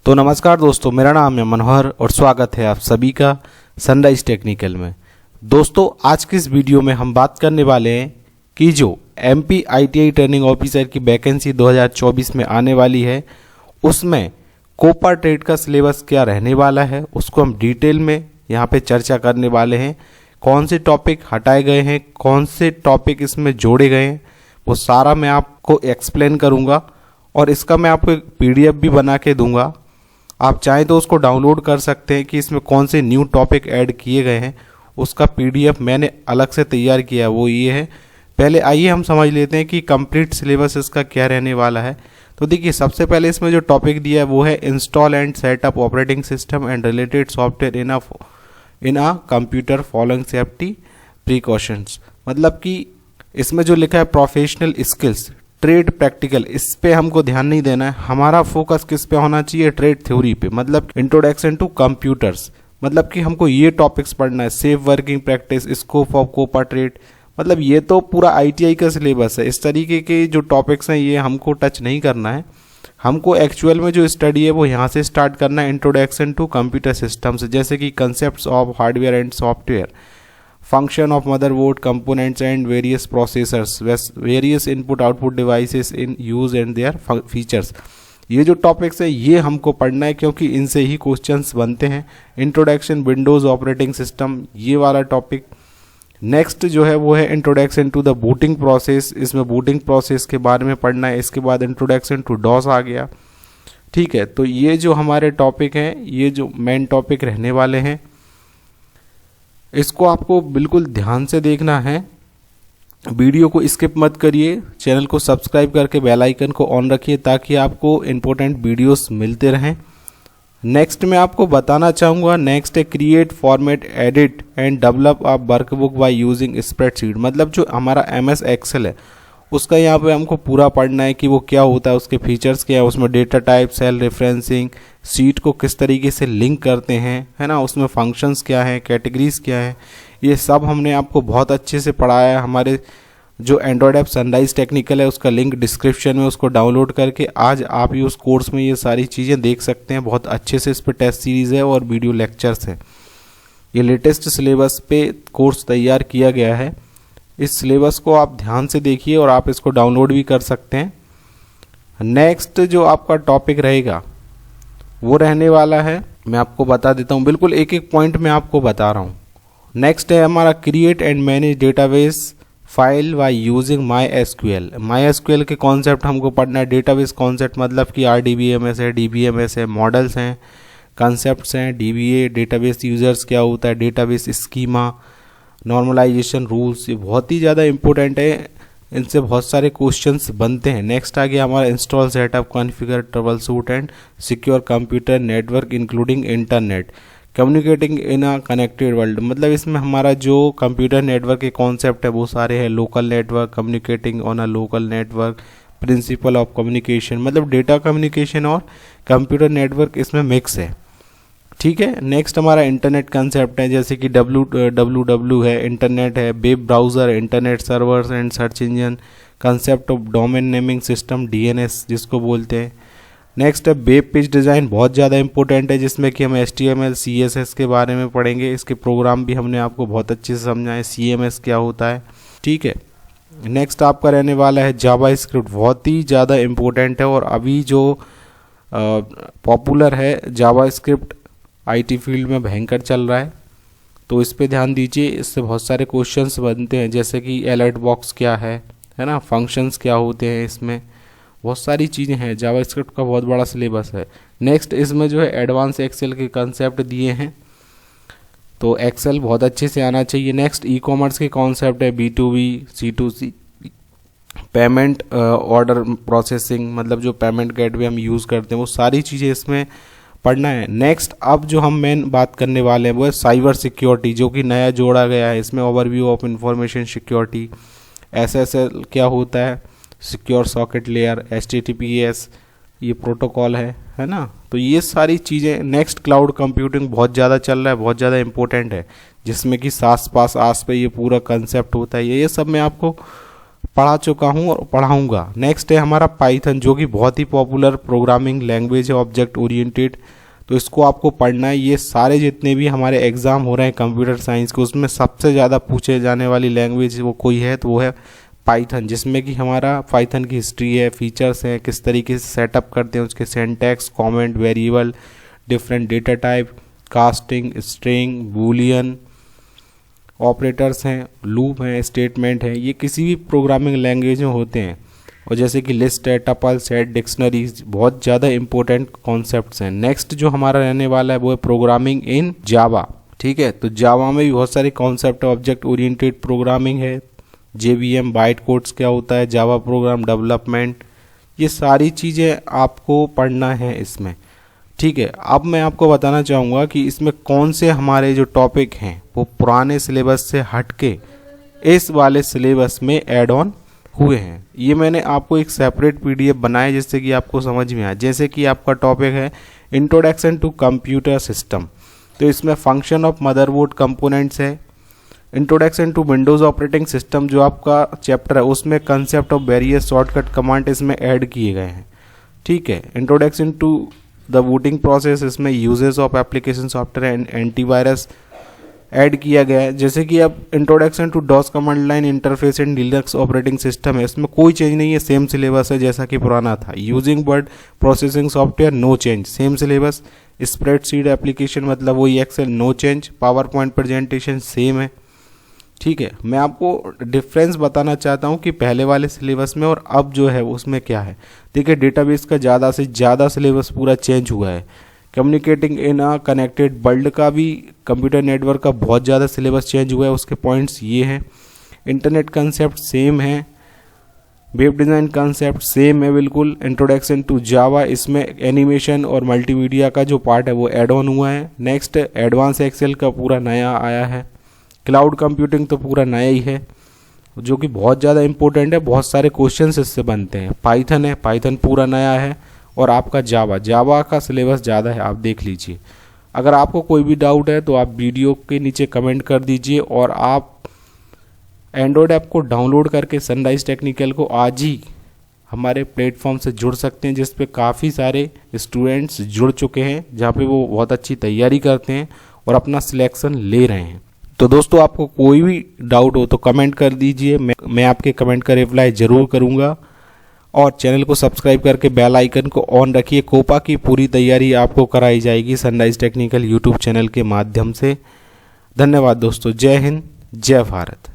तो नमस्कार दोस्तों, मेरा नाम है मनोहर और स्वागत है आप सभी का सनराइज टेक्निकल में। दोस्तों, आज की इस वीडियो में हम बात करने वाले हैं कि जो एमपी आईटीआई ट्रेनिंग ऑफिसर की वैकेंसी 2024 में आने वाली है, उसमें कोपा ट्रेड का सिलेबस क्या रहने वाला है, उसको हम डिटेल में यहाँ पे चर्चा करने वाले हैं। कौन से टॉपिक हटाए गए हैं, कौन से टॉपिक इसमें जोड़े गए हैं, वो सारा मैं आपको एक्सप्लेन करूँगा और इसका मैं आपको एक पीडीएफ भी बना के दूंगा। आप चाहें तो उसको डाउनलोड कर सकते हैं कि इसमें कौन से न्यू टॉपिक ऐड किए गए हैं। उसका पीडीएफ मैंने अलग से तैयार किया है, वो ये है। पहले आइए हम समझ लेते हैं कि कंप्लीट सिलेबस इसका क्या रहने वाला है। तो देखिए, सबसे पहले इसमें जो टॉपिक दिया है वो है install and setup operating system and related software in a computer following safety precautions. मतलब कि इसमें जो लिखा है प्रोफेशनल स्किल्स, ट्रेड प्रैक्टिकल, इस पे हमको ध्यान नहीं देना है। हमारा फोकस किस पे होना चाहिए? ट्रेड थ्योरी पे, मतलब इंट्रोडक्शन टू कंप्यूटर्स। मतलब कि हमको ये टॉपिक्स पढ़ना है, safe working practice, scope of COPA trade. मतलब ये तो पूरा आईटीआई का सिलेबस है। इस तरीके के जो टॉपिक्स हैं ये हमको टच नहीं करना है। हमको एक्चुअल में जो स्टडी है वो यहाँ से स्टार्ट करना है, इंट्रोडक्शन टू कंप्यूटर सिस्टम्स, जैसे कि concept of hardware and software, function of motherboard components and various processors, various input output devices in use and their features। ये जो टॉपिक्स है ये हमको पढ़ना है क्योंकि इनसे ही क्वेश्चंस बनते हैं। इंट्रोडक्शन विंडोज ऑपरेटिंग सिस्टम, ये वाला टॉपिक। नेक्स्ट जो है वो है introduction to the booting process, इसमें बूटिंग प्रोसेस के बारे में पढ़ना है। इसके बाद इंट्रोडक्शन टू डॉस आ गया। ठीक है, तो ये जो हमारे टॉपिक हैं, ये जो मेन टॉपिक रहने वाले हैं, इसको आपको बिल्कुल ध्यान से देखना है। वीडियो को स्किप मत करिए, चैनल को सब्सक्राइब करके बेल आइकन को ऑन रखिए ताकि आपको इम्पोर्टेंट वीडियोस मिलते रहें। नेक्स्ट मैं आपको बताना चाहूँगा, नेक्स्ट है create format edit and develop a workbook by using spreadsheet. मतलब जो हमारा एमएस एक्सेल है उसका यहाँ पे हमको पूरा पढ़ना है कि वो क्या होता है, उसके फीचर्स क्या है, उसमें data type, cell referencing, sheet को किस तरीके से लिंक करते हैं, है ना, उसमें फंक्शंस क्या है, कैटेगरीज क्या है, ये सब हमने आपको बहुत अच्छे से पढ़ाया है। हमारे जो एंड्रॉयड ऐप सनराइज टेक्निकल है उसका लिंक डिस्क्रिप्शन में, उसको डाउनलोड करके आज आप ही उस कोर्स में ये सारी चीज़ें देख सकते हैं। बहुत अच्छे से इस पर टेस्ट सीरीज़ है और वीडियो लेक्चर्स हैं। ये लेटेस्ट सिलेबस पे कोर्स तैयार किया गया है। इस सिलेबस को आप ध्यान से देखिए और आप इसको डाउनलोड भी कर सकते हैं। नेक्स्ट जो आपका टॉपिक रहेगा वो रहने वाला है, मैं आपको बता देता हूँ, बिल्कुल एक एक पॉइंट में आपको बता रहा हूँ। नेक्स्ट है हमारा create and manage database file by using my SQL. My SQL के कॉन्सेप्ट हमको पढ़ना है। डेटाबेस कॉन्सेप्ट मतलब कि आरडीबीएमएस है, डीबीएमएस है, मॉडल्स हैं, कंसेप्ट्स हैं, डीबीए, डेटाबेस यूजर्स क्या होता है, डेटाबेस स्कीमा, नॉर्मलाइजेशन रूल्स, ये बहुत ही ज़्यादा इंपॉर्टेंट है। इनसे बहुत सारे क्वेश्चंस बनते हैं। नेक्स्ट आ गया हमारा install setup configure trouble shoot and secure computer network including internet communicating in a connected world. मतलब इसमें हमारा जो कंप्यूटर नेटवर्क के कॉन्सेप्ट है वो सारे हैं। Local network, communicating on a local network, principle of communication, मतलब डेटा कम्युनिकेशन और कंप्यूटर नेटवर्क इसमें मिक्स है। ठीक है, नेक्स्ट हमारा इंटरनेट कंसेप्ट है, जैसे कि डब्ल्यू है, इंटरनेट है, web browser, internet servers and search engine, concept of domain naming system, DNS जिसको बोलते हैं। नेक्स्ट है वेब पेज डिज़ाइन, बहुत ज़्यादा इंपॉर्टेंट है, जिसमें कि हम HTML CSS के बारे में पढ़ेंगे। इसके प्रोग्राम भी हमने आपको बहुत अच्छे से समझाए, CMS क्या होता है। ठीक है, नेक्स्ट आपका रहने वाला है जावा स्क्रिप्ट, बहुत ही ज़्यादा इम्पोर्टेंट है और अभी जो पॉपुलर है जावा स्क्रिप्ट आईटी फील्ड में भयंकर चल रहा है, तो इस पे ध्यान दीजिए। इससे बहुत सारे क्वेश्चंस बनते हैं, जैसे कि अलर्ट बॉक्स क्या है ना, फंक्शंस क्या होते हैं, इसमें बहुत सारी चीज़ें हैं। जावास्क्रिप्ट का बहुत बड़ा सिलेबस है। नेक्स्ट इसमें जो है एडवांस एक्सेल के कंसेप्ट दिए हैं, तो एक्सेल बहुत अच्छे से आना चाहिए। नेक्स्ट ई कॉमर्स के कॉन्सेप्ट है, B2B, C2C, payment order processing, मतलब जो पेमेंट गेटवे हम यूज़ करते हैं वो सारी चीज़ें इसमें पढ़ना है। नेक्स्ट अब जो हम मेन बात करने वाले हैं वो है साइबर सिक्योरिटी, जो कि नया जोड़ा गया है। इसमें overview of information security, SSL क्या होता है, सिक्योर सॉकेट लेयर, HTTPS ये प्रोटोकॉल है ना, तो ये सारी चीज़ें। नेक्स्ट क्लाउड कंप्यूटिंग बहुत ज़्यादा चल रहा है, बहुत ज़्यादा इंपॉर्टेंट है, जिसमें कि सास पास आस पे ये पूरा कंसेप्ट होता है। ये सब मैं आपको पढ़ा चुका हूँ और पढ़ाऊँगा। नेक्स्ट है हमारा पाइथन, जो कि बहुत ही पॉपुलर प्रोग्रामिंग लैंग्वेज है, ऑब्जेक्ट ओरिएंटेड। तो इसको आपको पढ़ना है। ये सारे जितने भी हमारे एग्ज़ाम हो रहे हैं कंप्यूटर साइंस के, उसमें सबसे ज़्यादा पूछे जाने वाली लैंग्वेज वो कोई है तो वो है पाइथन, जिसमें कि हमारा पाइथन की हिस्ट्री है, फीचर्स हैं, किस तरीके से सेटअप करते हैं, उसके syntax, comment, variable, different data type, casting, string, Boolean, operators हैं, लूप हैं, स्टेटमेंट है, ये किसी भी प्रोग्रामिंग लैंग्वेज में होते हैं। और जैसे कि लिस्ट है, टपल, सेट, डिक्शनरीज, बहुत ज़्यादा इंपॉर्टेंट कॉन्सेप्ट्स हैं। नेक्स्ट जो हमारा रहने वाला है वो है प्रोग्रामिंग इन जावा। ठीक है, तो जावा में भी बहुत सारे कॉन्सेप्ट, ऑब्जेक्ट ओरिएंटेड प्रोग्रामिंग है, JVM, बाइट कोड्स क्या होता है, जावा प्रोग्राम डेवलपमेंट, ये सारी चीज़ें आपको पढ़ना है इसमें। ठीक है, अब मैं आपको बताना चाहूँगा कि इसमें कौन से हमारे जो टॉपिक हैं वो पुराने सिलेबस से हटके इस वाले सिलेबस में ऐड ऑन हुए हैं। ये मैंने आपको एक सेपरेट PDF बनाया जिससे कि आपको समझ में आए। जैसे कि आपका टॉपिक है इंट्रोडक्शन टू कंप्यूटर सिस्टम, तो इसमें फंक्शन ऑफ मदरबोर्ड कंपोनेंट्स है। Introduction to Windows operating system जो आपका चैप्टर है, उसमें concept of various shortcut command इसमें ऐड किए गए हैं। ठीक है, introduction to the booting process, इसमें uses of application software and antivirus add किया गया है। जैसे कि अब introduction to DOS command line interface and Linux operating system है, इसमें कोई चेंज नहीं है, सेम सिलेबस है जैसा कि पुराना था। Using word processing software, no change, same syllabus. Spreadsheet application मतलब वही Excel, no change. PowerPoint presentation same है। ठीक है, मैं आपको डिफरेंस बताना चाहता हूँ कि पहले वाले सिलेबस में और अब जो है उसमें क्या है। देखिए, डेटाबेस का ज़्यादा से ज़्यादा सिलेबस पूरा चेंज हुआ है। Communicating in a connected world का भी, कंप्यूटर नेटवर्क का बहुत ज़्यादा सिलेबस चेंज हुआ है। उसके पॉइंट्स ये हैं। इंटरनेट कंसेप्ट सेम है, वेब डिज़ाइन कंसेप्ट सेम है बिल्कुल। इंट्रोडक्शन टू जावा, इसमें एनिमेशन और मल्टीमीडिया का जो पार्ट है वो ऐड ऑन हुआ है। नेक्स्ट, एडवांस एक्सेल का पूरा नया आया है। क्लाउड कंप्यूटिंग तो पूरा नया ही है, जो कि बहुत ज़्यादा इंपॉर्टेंट है, बहुत सारे क्वेश्चंस इससे बनते हैं। पाइथन है, पाइथन पूरा नया है। और आपका जावा का सिलेबस ज़्यादा है, आप देख लीजिए। अगर आपको कोई भी डाउट है तो आप वीडियो के नीचे कमेंट कर दीजिए। और आप एंड्रॉयड ऐप को डाउनलोड करके सनराइज टेक्निकल को आज ही हमारे प्लेटफॉर्म से जुड़ सकते हैं, जिस पे काफ़ी सारे स्टूडेंट्स जुड़ चुके हैं, जहाँ पे वो बहुत अच्छी तैयारी करते हैं और अपना सिलेक्शन ले रहे हैं। तो दोस्तों, आपको कोई भी डाउट हो तो कमेंट कर दीजिए, मैं आपके कमेंट का रिप्लाई ज़रूर करूँगा। और चैनल को सब्सक्राइब करके बेल आइकन को ऑन रखिए। कोपा की पूरी तैयारी आपको कराई जाएगी सनराइज टेक्निकल यूट्यूब चैनल के माध्यम से। धन्यवाद दोस्तों, जय हिंद, जय भारत।